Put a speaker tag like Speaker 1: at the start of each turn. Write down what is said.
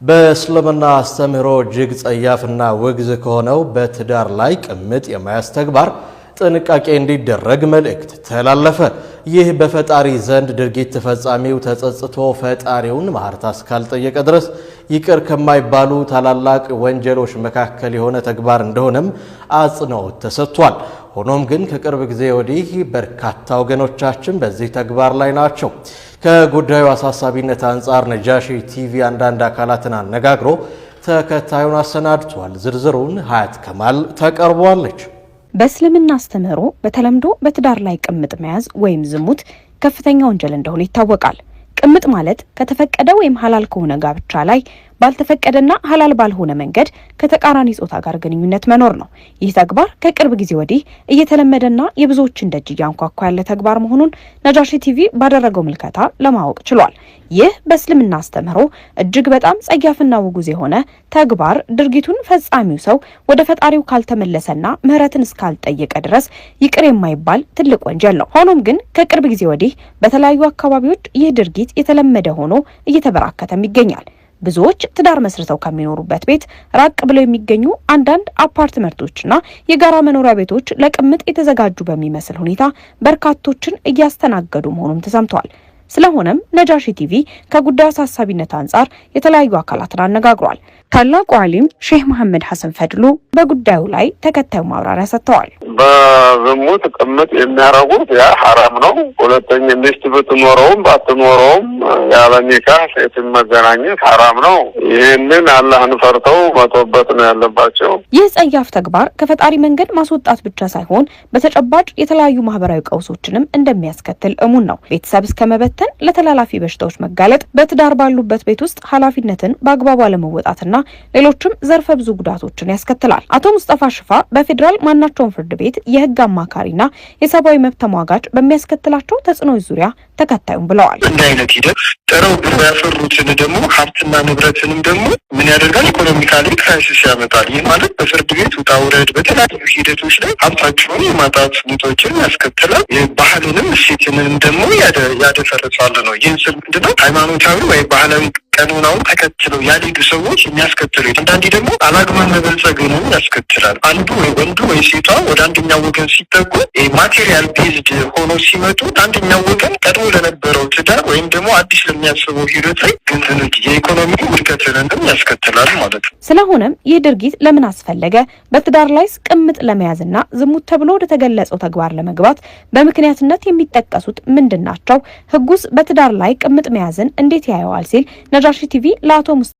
Speaker 1: በእስልምና አስተምህሮ እጅግ ጸያፍና ውግዝ ከሆነው በትዳር ላይ ቅምጥ የመያዝ ተግባር ጥንቃቄ እንዲደረግ መልእክት ተላለፈ። ይህ በፈጣሪ ዘንድ ድርጊት ፈጻሚው ተጸጽቶ ፈጣሪውን ማህርታ እስካልጠየቀ ድረስ ይቅር ከማይባሉ ታላላቅ ወንጀሎች መካከል የሆነ ተግባር እንደሆነም አጽንኦት ተሰጥቷል። ሆኖም ግን ከቅርብ ጊዜ ወዲህ በርካታ ወገኖቻችን በዚህ ተግባር ላይ ናቸው። ከጉዳዩ አሳሳቢነት አንጻር ነጃሺ ቲቪ አንዳንድ አካላትን አነጋግሮ ተከታዩን አሰናድቷል። ዝርዝሩን ሀያት ከማል ተቀርቧለች።
Speaker 2: በእስልምና አስተምህሮ በተለምዶ በትዳር ላይ ቅምጥ መያዝ ወይም ዝሙት ከፍተኛ ወንጀል እንደሆነ ይታወቃል። ቅምጥ ማለት ከተፈቀደ ወይም ሐላል ከሆነ ጋብቻ ላይ ባልተፈቀደና ሐላል ባልሆነ መንገድ ከተቃራኒ ጾታ ጋር ግንኙነት መኖር ነው። ይህ ተግባር ከቅርብ ጊዜ ወዲህ እየተለመደና የብዙዎችን ደጅ እያንኳኳ ያለ ተግባር መሆኑን ነጃሺ ቲቪ ባደረገው ምልከታ ለማወቅ ችሏል። ይህ በእስልምና አስተምህሮ እጅግ በጣም ጸያፍና ውጉዝ የሆነ ተግባር ድርጊቱን ፈጻሚው ሰው ወደ ፈጣሪው ካልተመለሰና ምህረትን እስካልጠየቀ ድረስ ይቅር የማይባል ትልቅ ወንጀል ነው። ሆኖም ግን ከቅርብ ጊዜ ወዲህ በተለያዩ አካባቢዎች ይህ ድርጊት የተለመደ ሆኖ እየተበራከተም ይገኛል። ብዙዎች ትዳር መስርተው ከሚኖሩበት ቤት ራቅ ብለው የሚገኙ አንዳንድ አፓርትመንቶችና የጋራ መኖሪያ ቤቶች ለቅምጥ የተዘጋጁ በሚመስል ሁኔታ በርካቶችን እያስተናገዱ መሆኑም ተሰምቷል። ስለሆነም ነጃሺ ቲቪ ከጉዳዩ አሳሳቢነት አንጻር የተለያዩ አካላትን አነጋግሯል። ታላቁ ዓሊም ሼህ መሐመድ ሐሰን ፈድሉ በጉዳዩ ላይ ተከታዩ ማብራሪያ ሰጥተዋል።
Speaker 3: በዝሙት ቅምጥ የሚያረጉት ያ ሐራም ነው። ሁለተኛ ሚስት ብትኖረውም ባትኖረውም ያለ ኒካህ ሴትን መገናኘት ሐራም ነው። ይህንን አላህን ፈርተው መተውበት ነው ያለባቸው።
Speaker 2: ይህ ጸያፍ ተግባር ከፈጣሪ መንገድ ማስወጣት ብቻ ሳይሆን በተጨባጭ የተለያዩ ማህበራዊ ቀውሶችንም እንደሚያስከትል እሙን ነው። ቤተሰብ እስከመበተን፣ ለተላላፊ በሽታዎች መጋለጥ፣ በትዳር ባሉበት ቤት ውስጥ ኃላፊነትን በአግባቡ አለመወጣትና ሌሎችም ዘርፈ ብዙ ጉዳቶችን ያስከትላል። አቶ ሙስጠፋ ሽፋ በፌዴራል ማናቸውም ፍርድ ቤት የህግ አማካሪና የሰብአዊ መብት ተሟጋች በሚያስከትላቸው ተጽዕኖች ዙሪያ ተከታዩም ብለዋል።
Speaker 4: እንዲህ አይነት ሂደት ጥረው ግብ ያፈሩትን ደግሞ ሀብትና ንብረትንም ደግሞ ምን ያደርጋል? ኢኮኖሚካሊ ክራይሲስ ያመጣል። ይህ ማለት በፍርድ ቤት ውጣ ውረድ፣ በተለያዩ ሂደቶች ላይ ሀብታቸውን የማጣት ሁኔታዎችን ያስከትላል። ባህልንም እሴትንም ደግሞ ያደፈርሳል ነው። ይህን ስል ምንድነው ሃይማኖታዊ ወይ ባህላዊ ቀኖናውን ተከትለው ያልሄዱ ሰዎች የሚያስከትሉት አንዳንዴ ደግሞ አላግባብ መበልጸግንም ያስከትላል። አንዱ ወይ ወንዱ ወይ ሴቷ ወደ አንደኛው ወገን ሲጠጉ ማቴሪያል ቤዝድ ሆኖ ሲመጡ አንደኛው ወገን ቀድሞ ለነበረው ትዳር ወይም ደግሞ አዲስ ለሚያስበው ሂደት ላይ ግንኙነት የኢኮኖሚ ውድቀትንም ያስከትላል ማለት ነው።
Speaker 2: ስለሆነም ይህ ድርጊት ለምን አስፈለገ? በትዳር ላይ ቅምጥ ለመያዝና ዝሙት ተብሎ ወደ ተገለጸው ተግባር ለመግባት በምክንያትነት የሚጠቀሱት ምንድናቸው? ህጉስ በትዳር ላይ ቅምጥ መያዝን እንዴት ያየዋል? ሲል ነጃሺ ቲቪ ለአቶ